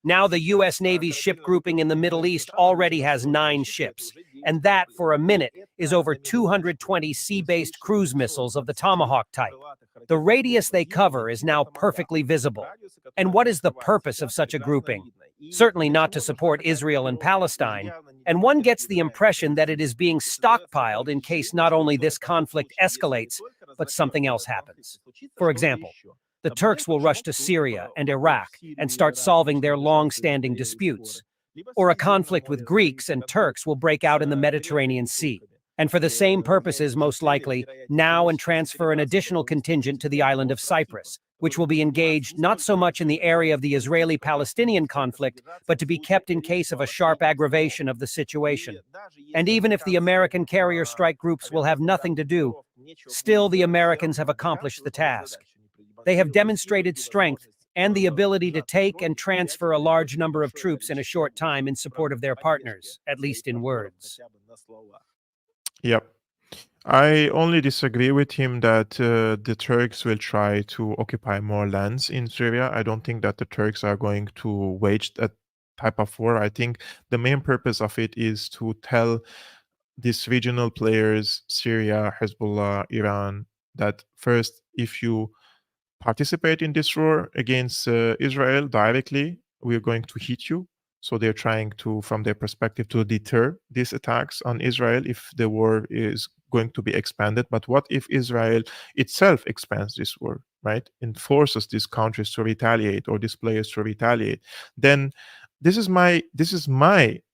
Now the U.S. Navy's ship grouping in the Middle East already has 9 ships, and that, for a minute, is over 220 sea-based cruise missiles of the Tomahawk type. The radius they cover is now perfectly visible. And what is the purpose of such a grouping? Certainly not to support Israel and Palestine, and one gets the impression that it is being stockpiled in case not only this conflict escalates, but something else happens. For example, the Turks will rush to Syria and Iraq and start solving their long-standing disputes. Or a conflict with Greeks and Turks will break out in the Mediterranean Sea, and for the same purposes, most likely, now and transfer an additional contingent to the island of Cyprus, which will be engaged not so much in the area of the Israeli-Palestinian conflict, but to be kept in case of a sharp aggravation of the situation. And even if the American carrier strike groups will have nothing to do, still the Americans have accomplished the task. They have demonstrated strength and the ability to take and transfer a large number of troops in a short time in support of their partners, at least in words. Yep. I only disagree with him that the Turks will try to occupy more lands in Syria. I don't think that the Turks are going to wage that type of war. I think the main purpose of it is to tell these regional players, Syria, Hezbollah, Iran, that first, if you participate in this war against Israel directly, we're going to hit you. So they're trying to, from their perspective, to deter these attacks on Israel if the war is going to be expanded. But what if Israel itself expands this war, right? And forces these countries to retaliate or these players to retaliate? Then this is my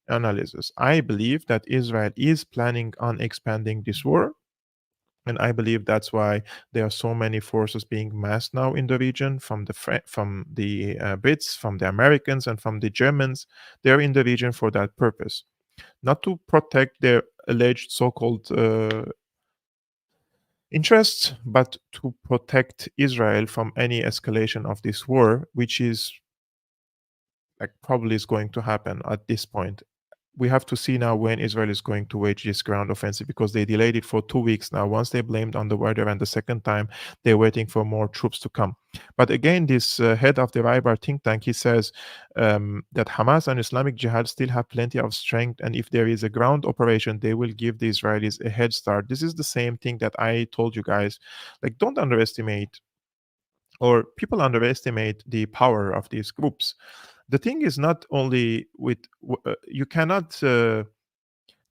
analysis. I believe that Israel is planning on expanding this war. And I believe that's why there are so many forces being massed now in the region, from the Brits, from the Americans, and from the Germans. They're in the region for that purpose, not to protect their alleged so-called interests, but to protect Israel from any escalation of this war, which is probably is going to happen at this point. We have to see now when Israel is going to wage this ground offensive, because they delayed it for 2 weeks now. Once they blamed on the weather, and the second time they're waiting for more troops to come. But again, this head of the Rybar think tank, he says that Hamas and Islamic Jihad still have plenty of strength, and if there is a ground operation, they will give the Israelis a head start. This is the same thing that I told you guys. Don't underestimate, or people underestimate, the power of these groups. The thing is not only with you cannot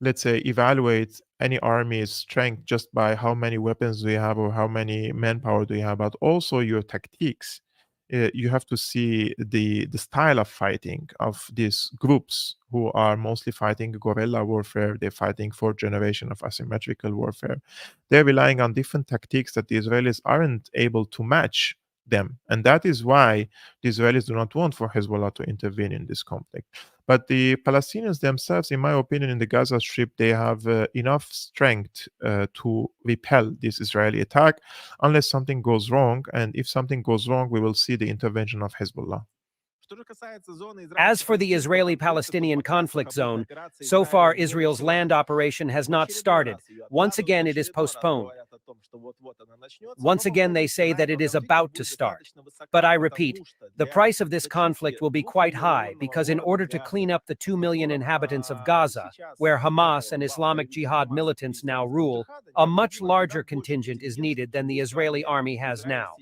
let's say evaluate any army's strength just by how many weapons do you have or how many manpower do you have, but also your tactics. You have to see the style of fighting of these groups, who are mostly fighting guerrilla warfare. They're fighting fourth generation of asymmetrical warfare. They're relying on different tactics that the Israelis aren't able to match them, and that is why the Israelis do not want for Hezbollah to intervene in this conflict. But the Palestinians themselves, in my opinion, in the Gaza Strip, they have enough strength to repel this Israeli attack, unless something goes wrong. And if something goes wrong, we will see the intervention of Hezbollah. As for the Israeli-Palestinian conflict zone, so far Israel's land operation has not started. Once again, it is postponed. Once again, they say that it is about to start. But I repeat, the price of this conflict will be quite high, because in order to clean up the 2 million inhabitants of Gaza, where Hamas and Islamic Jihad militants now rule, a much larger contingent is needed than the Israeli army has now.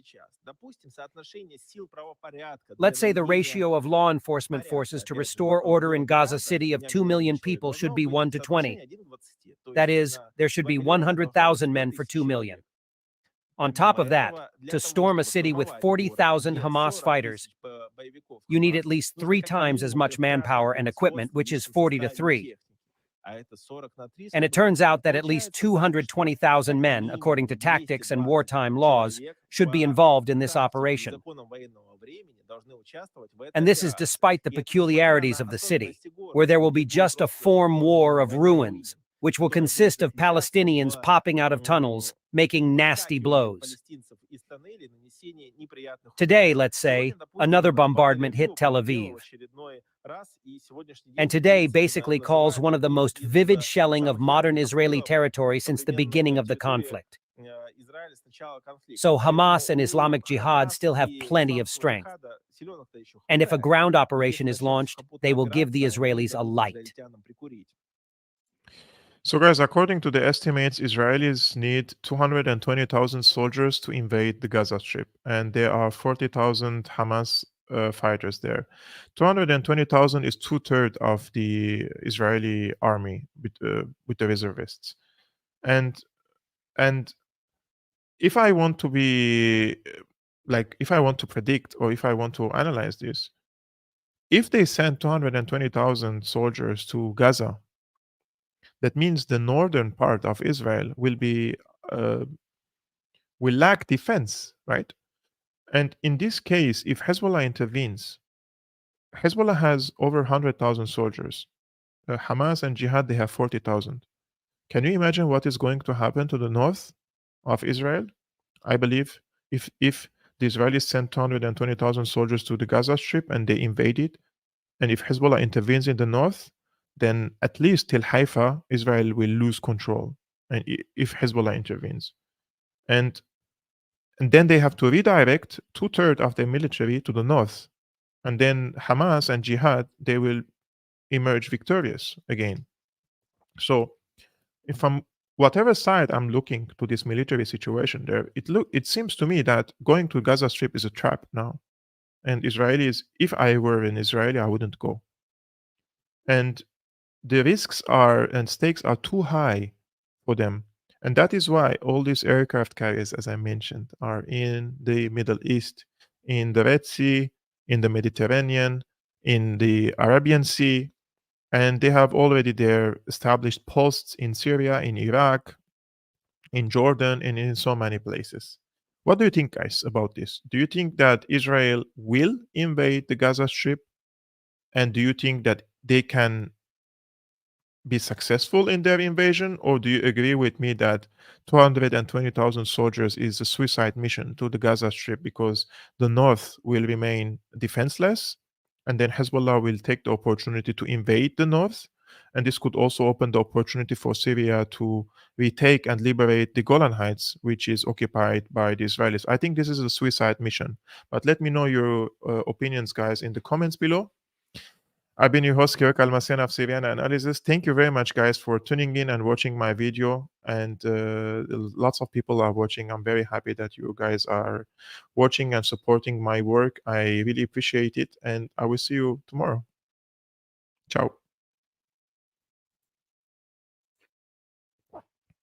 Let's say the ratio of law enforcement forces to restore order in Gaza City of 2 million people should be 1 to 20. That is, there should be 100,000 men for 2 million. On top of that, to storm a city with 40,000 Hamas fighters, you need at least 3 times as much manpower and equipment, which is 40 to 3. And it turns out that at least 220,000 men, according to tactics and wartime laws, should be involved in this operation. And this is despite the peculiarities of the city, where there will be just a form war of ruins, which will consist of Palestinians popping out of tunnels, making nasty blows. Today, let's say, another bombardment hit Tel Aviv. And today basically calls one of the most vivid shelling of modern Israeli territory since the beginning of the conflict. So Hamas and Islamic Jihad still have plenty of strength. And if a ground operation is launched, they will give the Israelis a light. So guys, according to the estimates, Israelis need 220,000 soldiers to invade the Gaza Strip, and there are 40,000 Hamas fighters there. 220,000 is 2/3 of the Israeli army with the reservists. And if I want to be if I want to predict or if I want to analyze this, if they send 220,000 soldiers to Gaza, that means the northern part of Israel will lack defense, right? And in this case, if Hezbollah intervenes, Hezbollah has over 100,000 soldiers. Hamas and Jihad, they have 40,000. Can you imagine what is going to happen to the north of Israel? I believe if the Israelis send 220,000 soldiers to the Gaza Strip and they invade it, and if Hezbollah intervenes in the north, then at least till Haifa, Israel will lose control. And if Hezbollah intervenes, and then they have to redirect 2/3 of their military to the north, and then Hamas and Jihad, they will emerge victorious again. So, if I'm whatever side I'm looking to this military situation there, it seems to me that going to Gaza Strip is a trap now. And Israelis, if I were an Israeli, I wouldn't go. And the risks are and stakes are too high for them. And that is why all these aircraft carriers, as I mentioned, are in the Middle East, in the Red Sea, in the Mediterranean, in the Arabian Sea, and they have already their established posts in Syria, in Iraq, in Jordan, and in so many places. What do you think, guys, about this? Do you think that Israel will invade the Gaza Strip? And do you think that they can be successful in their invasion, or do you agree with me that 220,000 soldiers is a suicide mission to the Gaza Strip because the north will remain defenseless, and then Hezbollah will take the opportunity to invade the north, and this could also open the opportunity for Syria to retake and liberate the Golan Heights, which is occupied by the Israelis? I think this is a suicide mission, but let me know your opinions, guys, in the comments below. I've been your host, Almassian of Syriana Analysis. Thank you very much, guys, for tuning in and watching my video. And lots of people are watching. I'm very happy that you guys are watching and supporting my work. I really appreciate it. And I will see you tomorrow. Ciao.